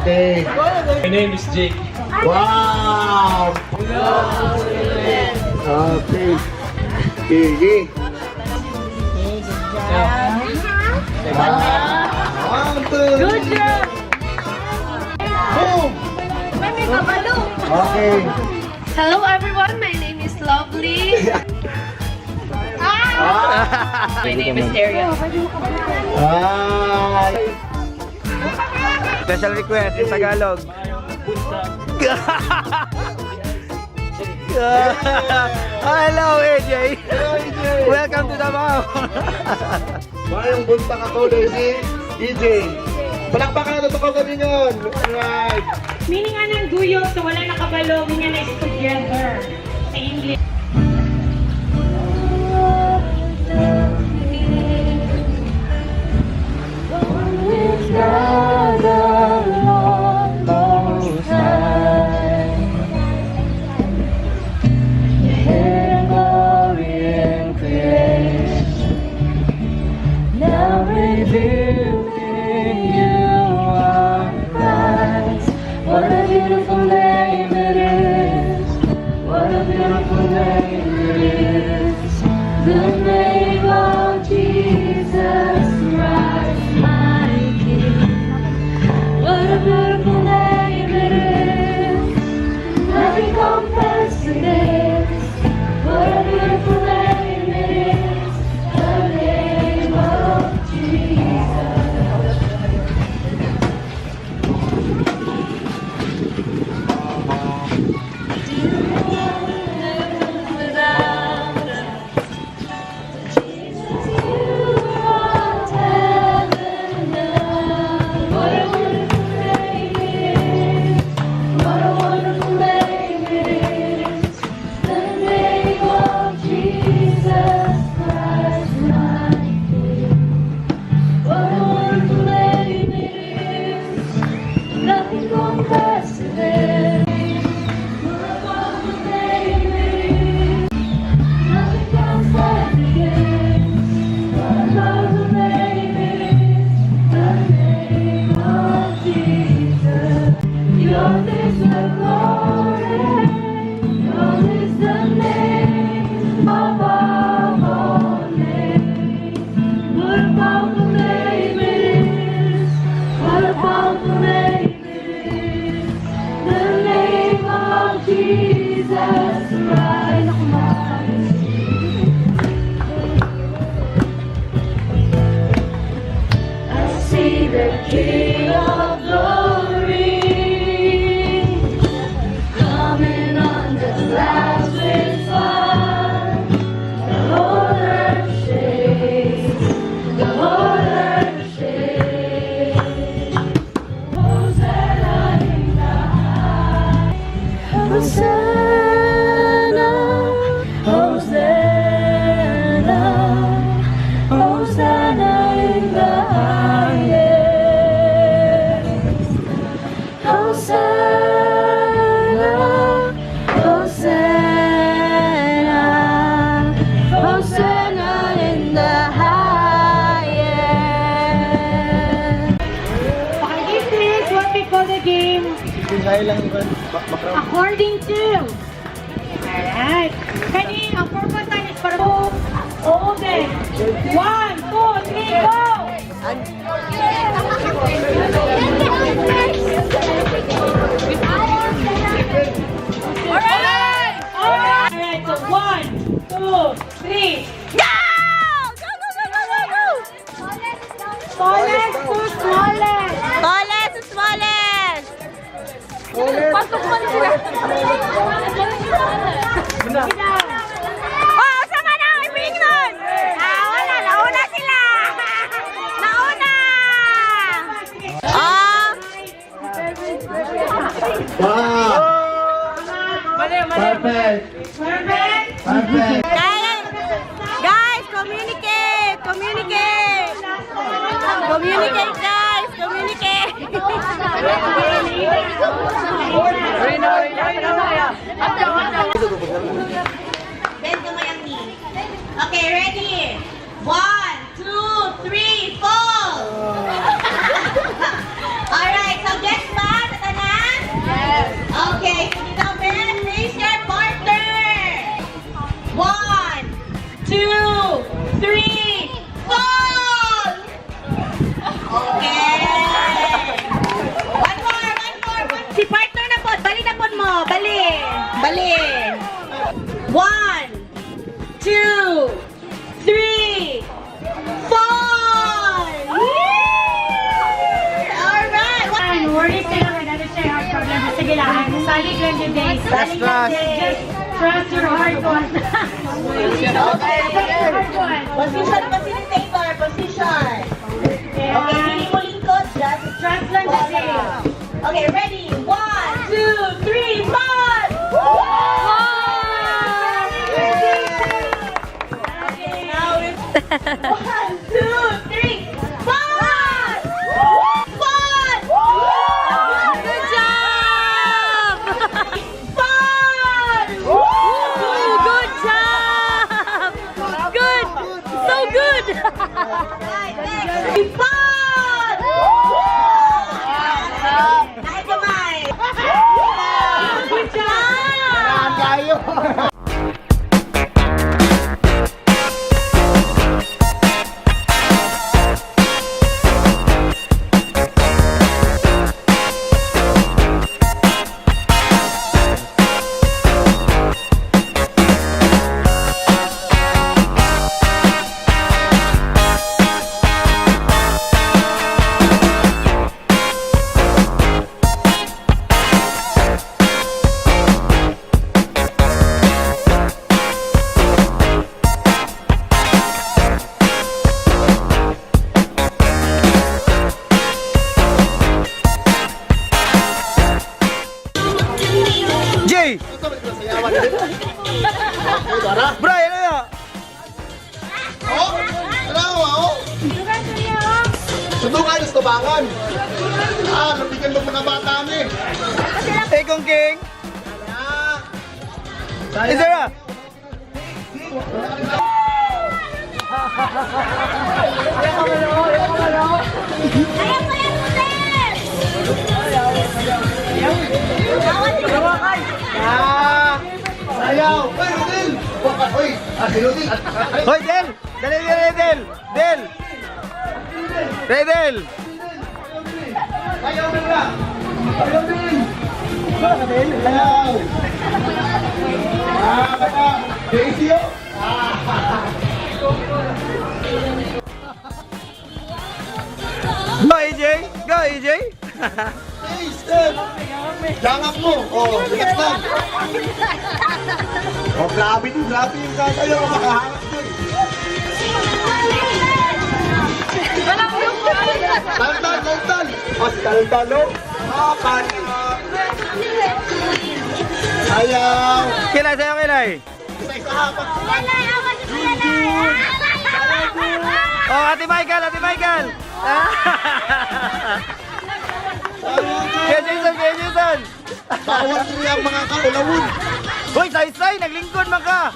Okay. My name is Jake. Wow! Okay. Gigi. One, two. Good job! Boom! May kabalo! Okay. Hello everyone, my name is Lovely. My name is Ariel. Special request in Tagalog. Hello, AJ. Welcome to Davao. Mayong bunta ka ko, si DJ. Palakpakan na ito ko gabi yun. Alright. Meaning nga ng guyo, so wala nakabalo, meaning na is together. Sa English. King of glory, coming on the clouds with fire. The whole earth shakes, the whole earth shakes. Hosanna in the high, Hosanna, Hosanna, Hosanna in the highest. Hosanna, Hosanna, Hosanna in the highest. Okay, please, what we call the game? According to. Alright. Kani, ang purpose na is para po. Oo, then. 1, 2, 3, go! Alright! Alright, so 1, 2, 3. Go! Go, go, go, go, go, go! Smallest to smallest. Tallest to smallest! Pasok mo na sila. Oh, sama na ang ibig nun! Wala, nauna sila! Nauna! Wow! Perfect! Perfect. Perfect! Guys, communicate! Communicate! Communicate, guys! Communicate! Okay, ready? 1, 2, 3, fall! Alright, so guess back. balik lang yun, Jay. Trust, trust. Just trust your heart one. Position, facilitator, position. Okay, hindi mo lingkod, just Trust lang yun, Jay. Okay, ready? 1, 2, 3, 4! Okay, now it's 1, 2, 3, 4! 4! Good job! Good job! Good! So good! Good job! Tayo. Jay! Brian, ano na? Oh, ano oh? Sundukan sa tubangan. Nabigyan mo mga bata ni. Hey, Kong King! Isa na! Sayaw. Uy, Rodel. Uy, si Rodel. Hoy, Del! Dali, dali, Del! Del! Del! Sayaw na ka. Sayaw din. Sayaw. Baka. Daisy, oh. Go, AJ! Go, AJ! Hey, step. Jangat mo. Oh, bigat lang. Oh, grabe din. Grabe yung sasayaw. Makahangat din. Taltal, taltal. Mas taltal, oh. Kanina. Sayaw. Kilay, sa'yo, kilay! Isa-isa hapak. Oh, Ate Michael, Ate Michael! Kaya Jason, kaya Jason! Bawal nila ang mga kaulawin. Hoy, say-say, naglingkod man ka!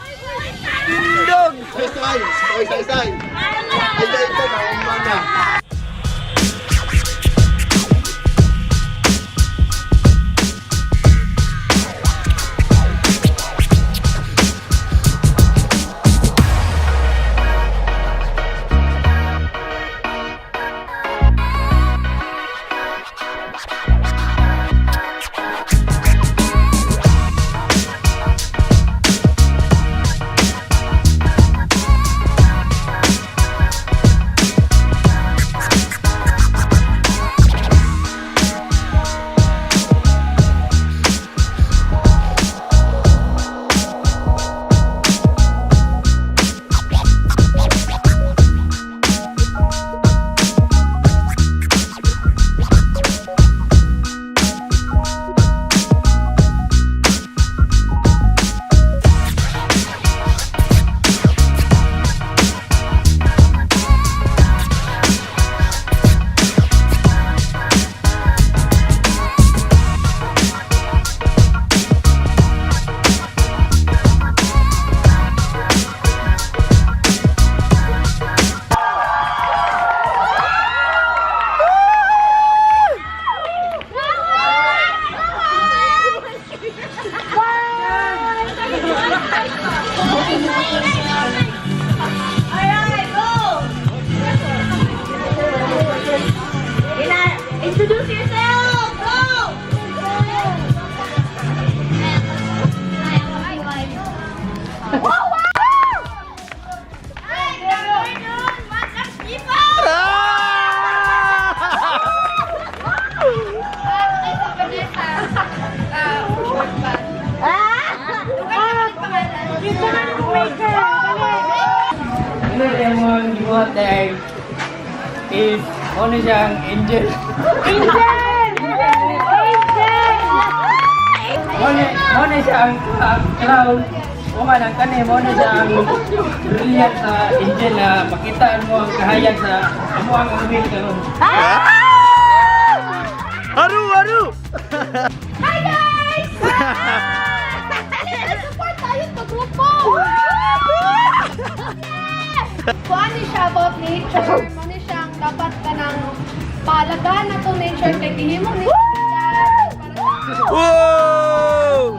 Tindog! Say-say. Say-say. Ay, ito. Naumman na. ang gibuhat dahil is ano siyang angel. Muna siyang cloud. Kuman ang kani, muna siyang brilliant na angel na pakitaan mo ang kahayag sa amo ang umil karon. Haru! Hi guys! Support tayo sa grupo! Kung ano siya about nature, ano siyang dapat ka ng paalagaan na to nature kay gihimo ni Wow!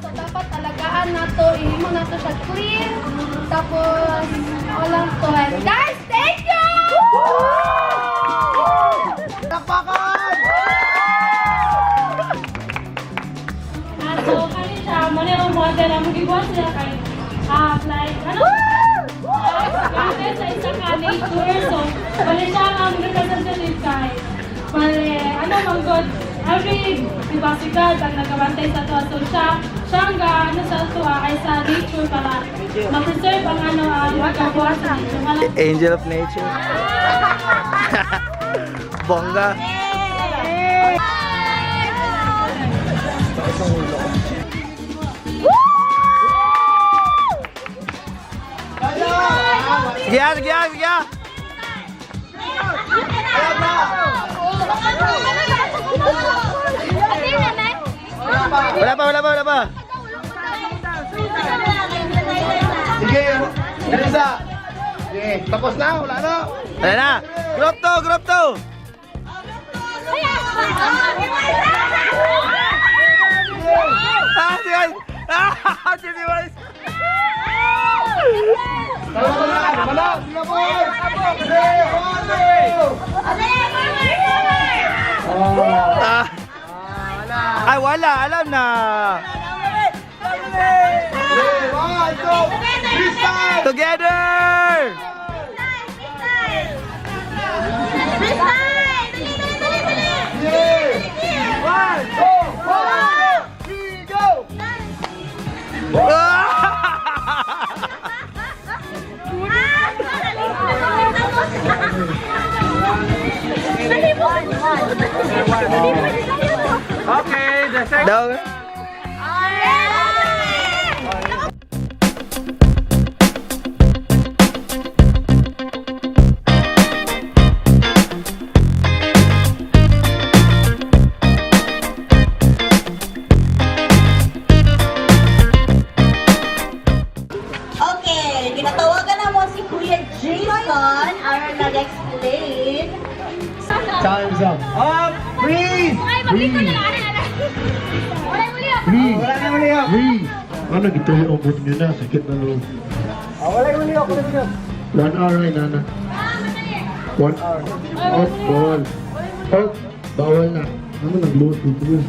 So dapat alagaan na to, ihimo na to siya clean. Tapos walang to. And guys, thank you! So, kani siya, mali ang model ang magibuhat sila kay like, ano? Gamit sa isa ka nature. So, mali siya ang representative kay mali, ano mang God, every dibasigad ang nagabantay sa to. So, siya ang ano sa to ay sa nature para ma-preserve ang ano ang magabuhat sa nature. Angel of nature. Bongga. Sige. Wala pa. Sige, Teresa. Sige, tapos na, wala na. Wala na. Group 2. Si Wise. Wala, sige boy. Ay, wala. Alam na. One, two, freestyle. Together. One, two, three, go. Okay, the second. Down. Okay, ginatawagan na mo si Kuya Jason ang nag-explain. Time's up. Freeze. Breathe. Wala na muli ako. Breathe. Ano, gito yung ubod nyo na. Sakit na loob. Wala na muli ako. 1 hour ay nana. 1 hour. Out, bawal. Out, bawal na. Ano, nag-load dito yun.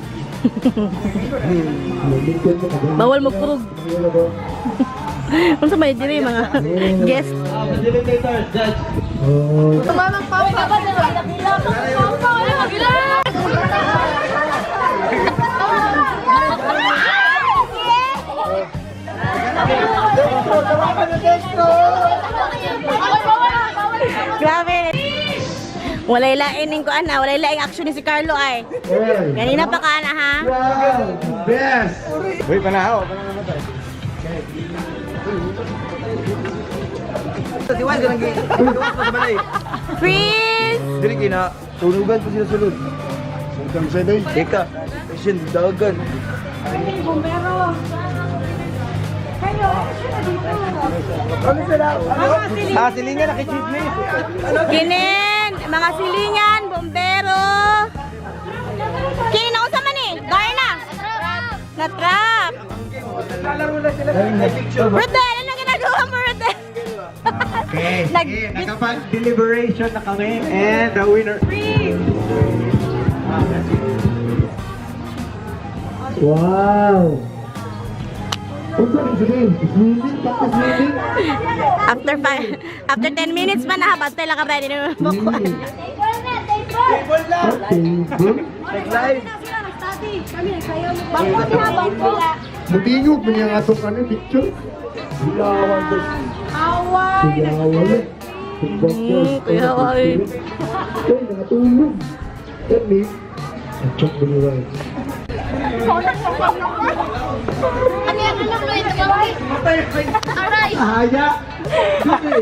Bawal magkurog. Kung sa may diri mga guest. Facilitators, judge. Tumamang papa. Grabe. Walay lain ko ana, walay laing action ni si Carlo ay. Ganina pa ka ana ha. Wow, best. Wait, panahaw. Si Juan, ganang ginawa pa sa balay. Freeze! Dili kina, tunugan pa sila sulod. Hanggang sa day. Eka, Asian, dagan. Bumbero. Kayo, Ano sila? Silingan, nakichismis. Kinin, mga silingan, bombero. Kinin ako sa mani, Garna. Na-trap. Lalaro na sila sa picture. Rodel, ano ginagawa mo, Rodel? Okay, Nag- nakapag-deliberation na kami and the winner. Wow. Unsa ni sige? Swimming, practice swimming. After 10 minutes pa na, basta lang ka ba, hindi naman makuha. Table lang. Table. Nag-live. Bangko sila, bangko. Mutingog man yung atong ano, picture. Awa. Kuya Hawaii. Kuya Hawaii. Ay, nakatulog. Kami. Ang chok bunuray. Ano yan? Alam mo ito? Aray! Haya! Sige!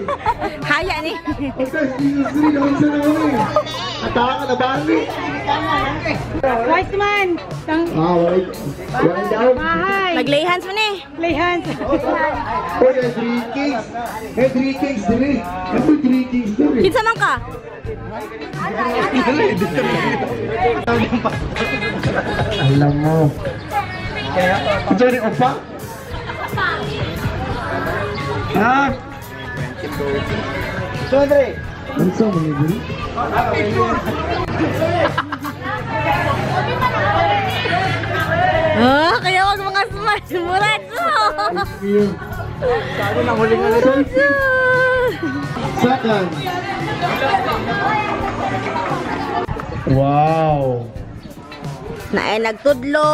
Haya ni. Okay, season 3 naman sa naman eh. Atawa ka na bali. Wise man. Wait. One down. Nag-lay hands mo ni. Lay hands. Oh, may 3 kings. May 3 kings din eh. Ano 3 kings din eh? Kinsa man ka? Alam mo. Ito rin opa? Ha? Siyempre. Ano sa mga guli? Oh, kaya wag mga smash muratso. Iyo. Sabi na huling alas. Second. Wow. Naay nagtudlo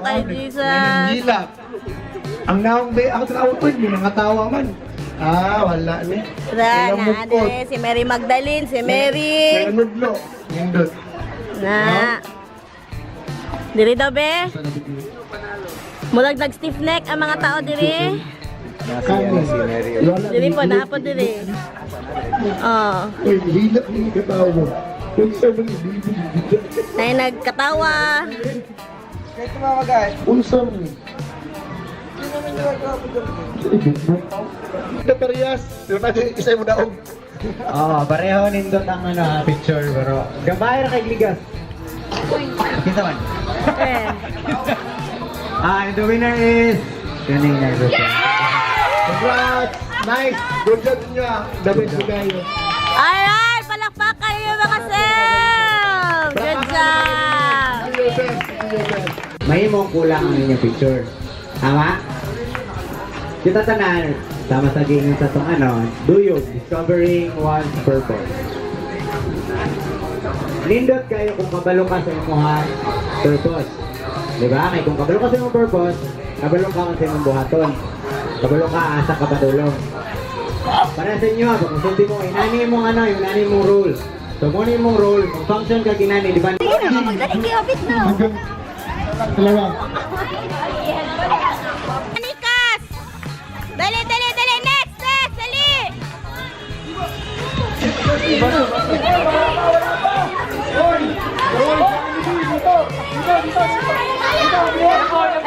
kay Jesus. Gila. Ang naong be, ako tinawag mo, mga tawa man. Wala ni. Ra na dire si Mary Magdalene, si Mary. Nanudlo. Nindot. Na. Diri daw be. Mulag nag stiff neck ang mga tao diri. Kami. Diri po nahapon diri. Oh, Uy, hilap ni katawa mo. Kung sa mga bibi. naay nagkatawa. Unsa mo? Naparehas. Isa mo daog. Pareho nindot ang picture pero gabay ra kay ligas. Kita man. Eh. And the winner is Galing na ito. Congrats! Nice! Good job niya. The best mo kayo. Alright, palakpakan niyo mga Sam! Good job! Do your best. Do your best. Mahimong kulang ang inyong picture. Tama? Kita tanan, sama sa game sa itong Duyog, Discovering One's Purpose. Nindot kayo kung kabalo ka sa inyong purpose. Diba? Kaya kung kabalo ka sa inyong purpose, kabalo ka sa inyong buhaton. Kabalo ka asa ka padulong. Para sa inyo, kung sabi mo, inani mong inani mong role. So kung ano yung mong role, kung function ka ginani, di ba? Magdating kayo, bit na! Dalawa. Nikas! Dali, dali, dali! Next, next! Dali!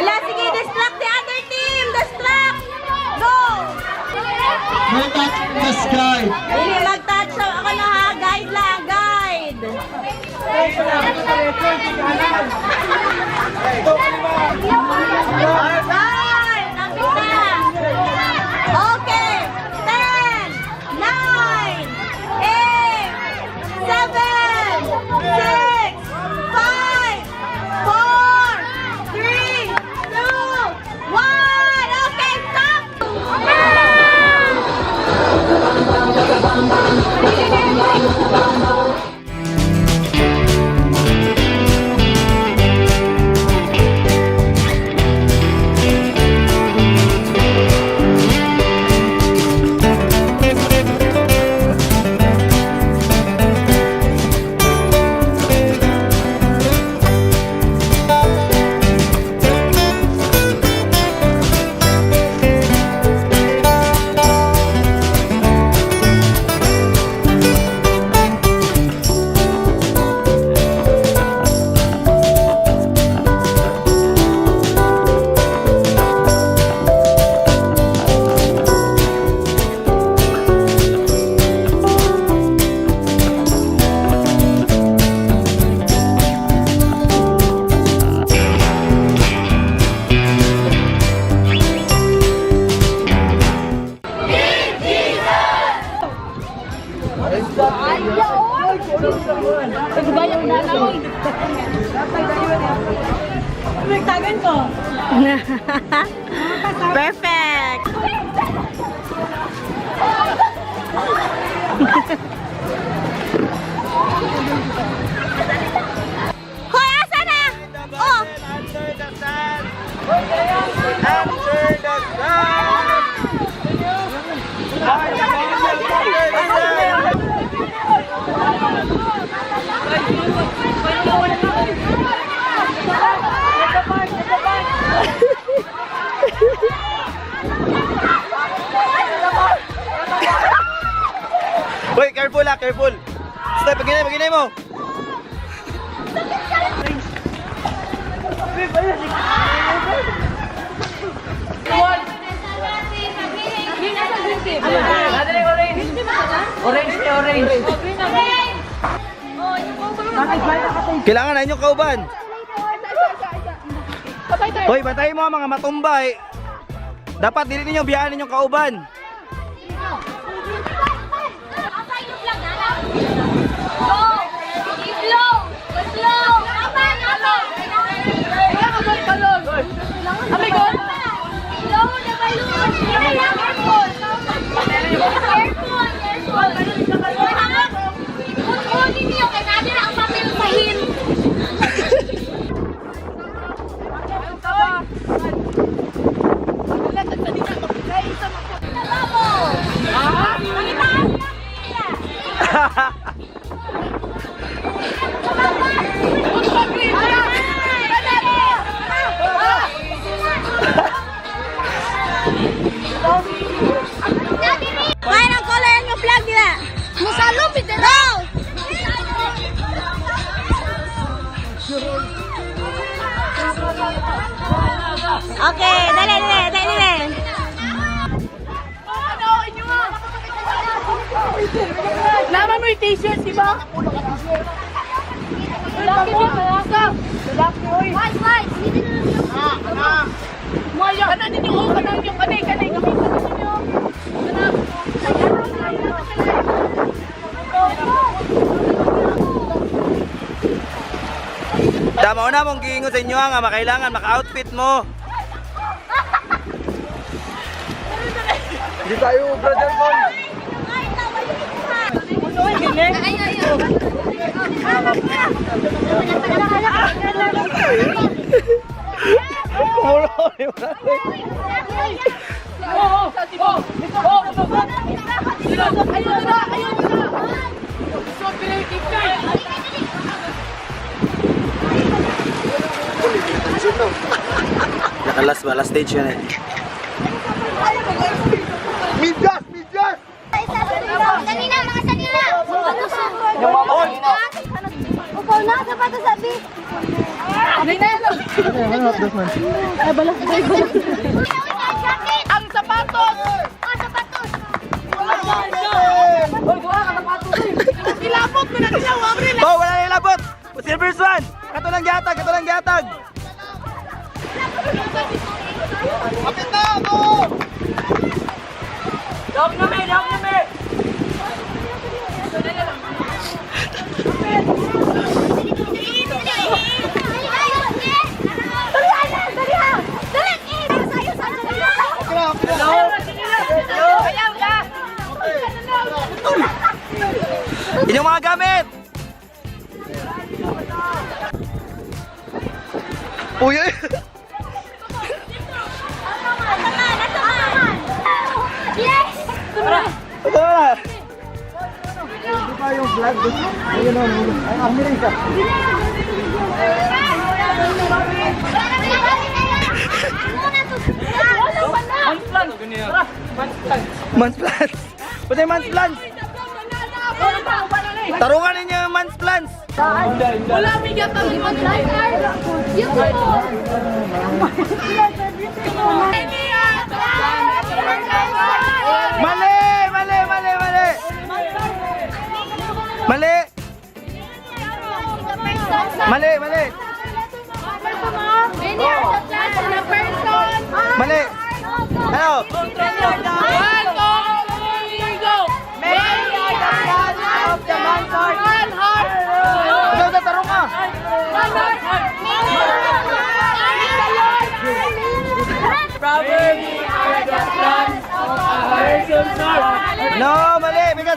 Ala, sige, distract the other team! Distract! Go! No touch the sky. Hindi mag-touch ako na ha! Guide lang, guide! Alright! Lapit na! Okay! 10, 9, 8, 7, 6, 5, 4, 3, 2, 1! Okay, stop! Perfect! Hoy, asa na? Oh! Answer the sun! Answer the sun! careful. Step, paginay mo. Kailangan na inyong kauban. Hoy, bantayin mo ang mga matumbay. Dapat dili ninyo biyahan ninyong kauban. Kumain ang color ang yung flag nila. Musalom, bidero! Okay, dali. Naman mo yung t-shirt, di ba? Lalaki mo, lalaki, oy. Slides, hindi na lang yun. Maya, kanan ninyo, kanan yung kanay, kanan ninyo. Dama na mong giingon sa inyo nga makailangan maka-outfit mo. Hindi tayo, brother boy. Nakalas ba? Last stage yan eh. Sanina, mga sanina! Yung mamon! Upaw na, sapatos sabi! Ang sapatos! Ah, sapatos! Ilapot mo na nila, wag rin. Oh, wala na ilabot! Silver Swan! Kato lang gihatag! Kapit na ako! Dog na me! Inyong mga gamit! Uy! Yes! Ito na! Man's plants! Pwede man's plants! Tarungan ninyo yung man's plants! Wala bigyan ng Mali! Mali! Ano? Ikaw na tarong ka! No, mali! Bigas!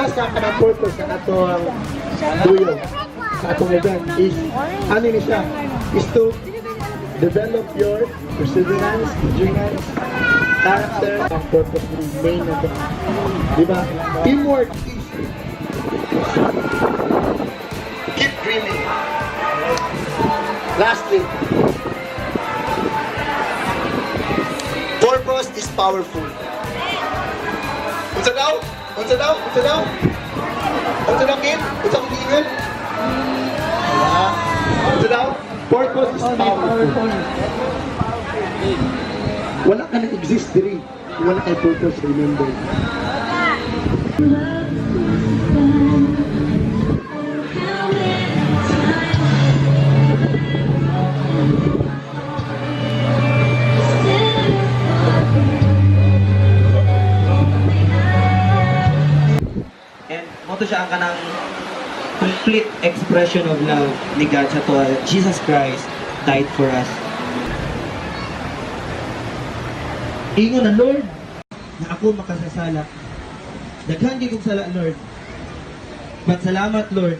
Sa kanang purpose sa ato ang tuyo sa atong event is ano ni siya is to develop your perseverance, endurance, character, ang purpose ng main na ito. Diba? Teamwork is keep dreaming. Lastly, purpose is powerful. Unsa daw? Unsa daw? Unsa daw? Unsa daw, Kim? Unsa kong tingin? Unsa daw? Purpose is powerful. Wala ka nag-exist diri. Wala kay purpose, remember. And moto siya ang kanang complete expression of love ni God sa to. Jesus Christ died for us. Ingon na, Lord, na ako makasasala. Daghan gyud kog sala, Lord. But salamat, Lord,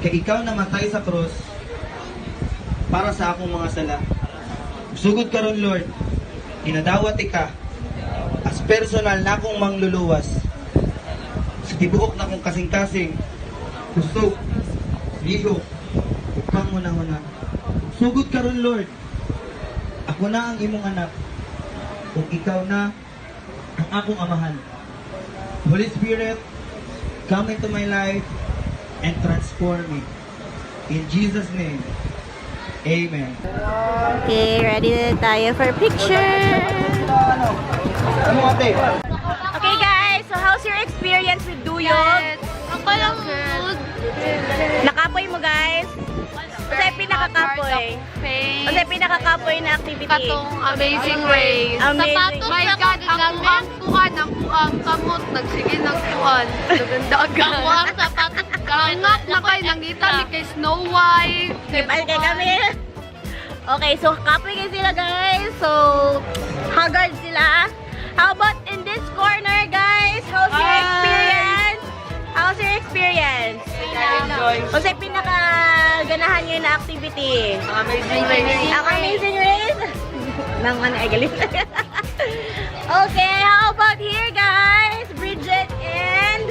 kay ikaw namatay sa cross para sa akong mga sala. Sugod karon, Lord, inadawat ika as personal na akong mangluluwas. Sa tibuok na akong kasing-kasing, kusog, liho, upang una-una. Sugod karon, Lord, ako na ang imong anak, kung ikaw na ang akong amahan. Holy Spirit, come into my life and transform me. In Jesus' name, Amen. Okay, ready na tayo for picture. Ano ate? Okay guys, so how's your experience with Duyog? Ako lang good. Nakapoy mo guys? Kasi pinakakapoy. Kasi pinakakapoy na activity. Katong Amazing Race. Amazing. My God, ang kuhan, ang kamot, nagsige ng kuhan. Dagan. Ako ang sapatos, gangak na kayo, nangita ni kay Snow White. Kipal kay kami. Okay, so kapoy kayo sila guys. So, haggard sila. How about in this corner guys? How's your experience? How's your experience? Kasi pinakaganahan nyo na activity. Amazing race. Ang Amazing Race? Nang ano, ay galit. Okay, how about here guys? Bridget and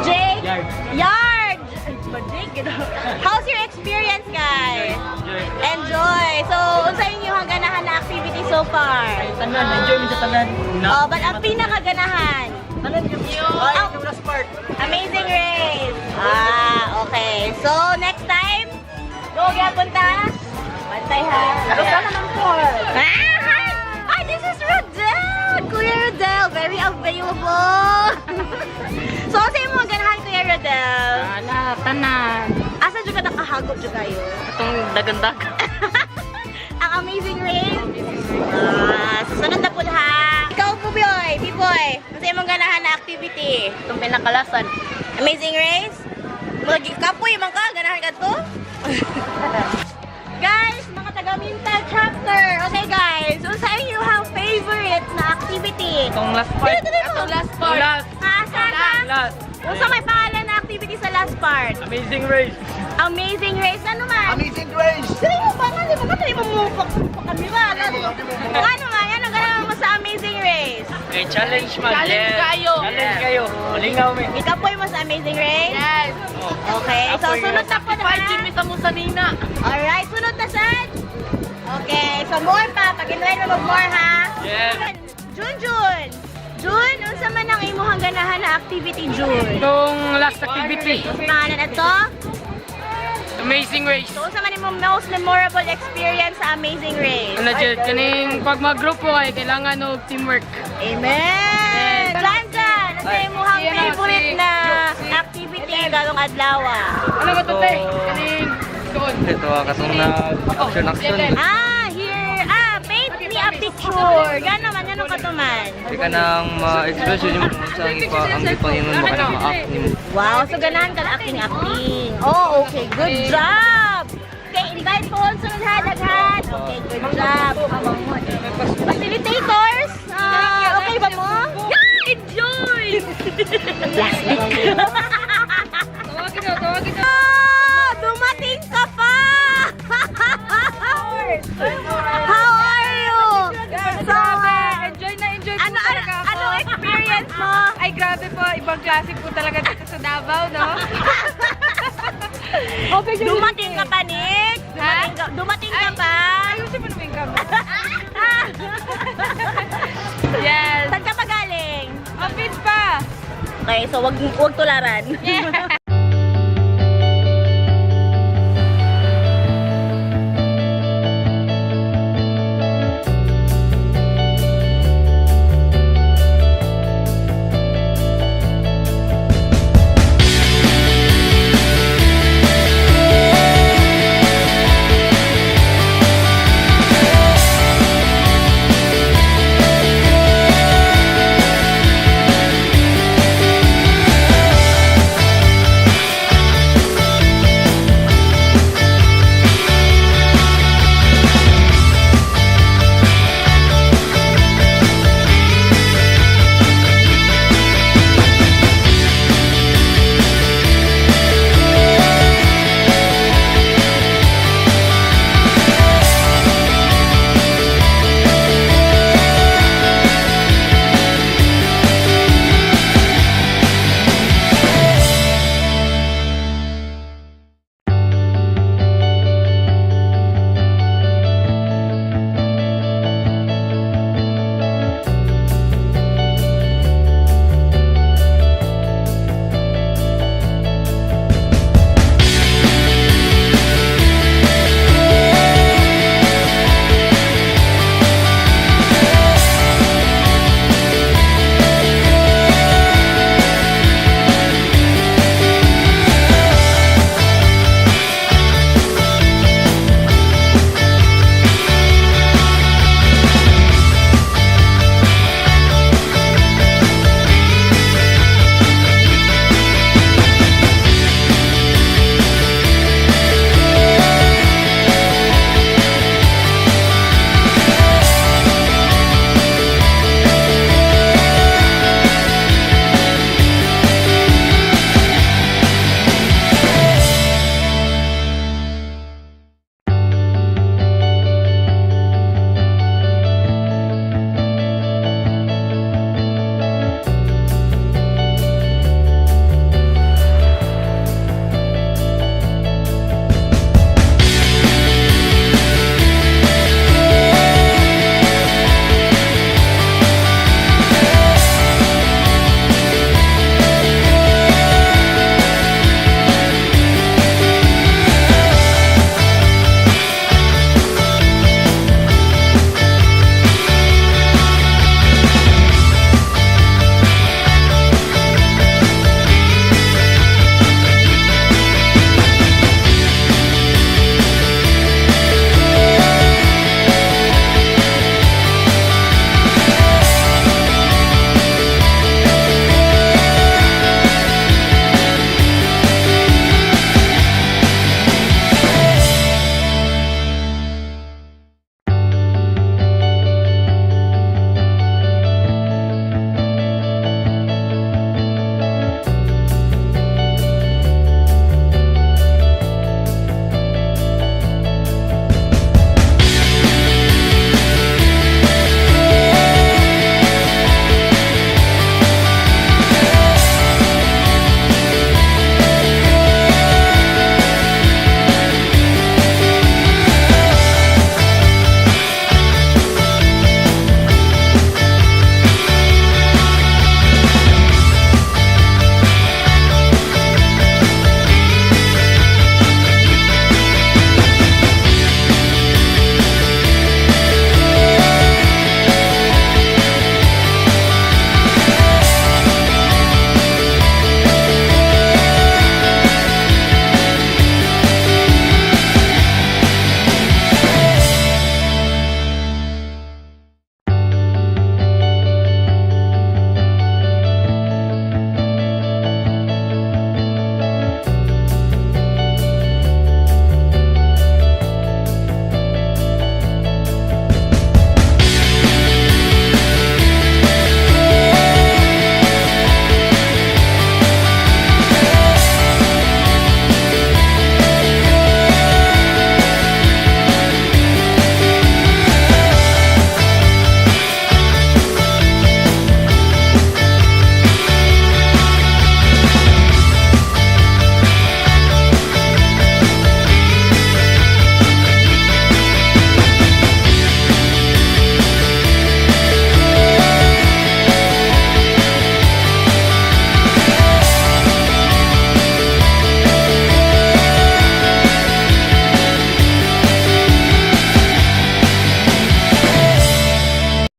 Jake? Yard! How's your experience guys? Enjoy! So, unsa inyong ganahan na activity so far? Tanan, enjoy mo sa tanan. Oh, but ang pinakaganahan? Tanan yung last part. Amazing Race! Ah, okay. So, next time, go kaya punta? Pantay ha. Gusto naman po. Ah, this is Rodel! Kuya Rodel, very available. So, sa mga ganahan, Kuya Rodel? Tanan. Asa juga nakahagop juga yun? Itong dagan-dagan. Ang Amazing Race? Ah, susunod na po ha. Ikaw po, Boy, B-Boy. Kasi mong ganahan na activity. Itong pinakalasan. Amazing Race? Mulagi kapoy, man ka, ganahan ka to? Guys, mga taga-Minta chapter. Okay guys, so sa inyo ang favorite na activity? Itong last part. Itong last part. Last. Last. Sa may pangalan na activity sa last part? Amazing race. Amazing Race. Ano man? Amazing Grace! Sino mo ba? Hindi mo ba? Hindi mo mumupok kami ba? Ano man? Ano ganahan mo sa Amazing Race? Okay, challenge man. Challenge kayo. Challenge kayo. Lingaw mo. Ikapoy mo sa Amazing Race? Yes. Okay, so sunod na po na. Jimmy sa Musanina. Alright, sunod na sad. Okay, so more pa. Pag-invite mo mag-more ha. Yes. Jun. Jun, unsa man ang imuhang ganahan na activity, Jun? Itong last activity. Sa pangalan na to? Amazing race. So, unsa man imong most memorable experience sa Amazing Race? Ano dyan, kaning pag mag-grupo ay kailangan ng teamwork. Amen! Jan, ano imuhang favorite na activity galong adlaw? Ano ba ito, te? Kaning doon. Ito, kasong na action. Here. Paint me a picture. Gano'n man, anong katuman? Hindi ka nang ma-express yun yung sa ang ipanginom mo ka na ma-act mo. Wow, so ganahan ka na acting. Oh, okay. Good job! Okay, invite po on sunod ha, daghan. Okay, good job. Facilitators, okay ba mo? Yeah, enjoy! Plastic. Tawagin na. Dumating ka pa! Anong experience mo? Ay, grabe po. Ibang klase po talaga dito sa Davao, no? Dumating ka pa, Nick? Dumating ka pa? Ayusin mo naman yung camera. Yes. Saan ka pa galing? Office pa. Okay, so wag tularan.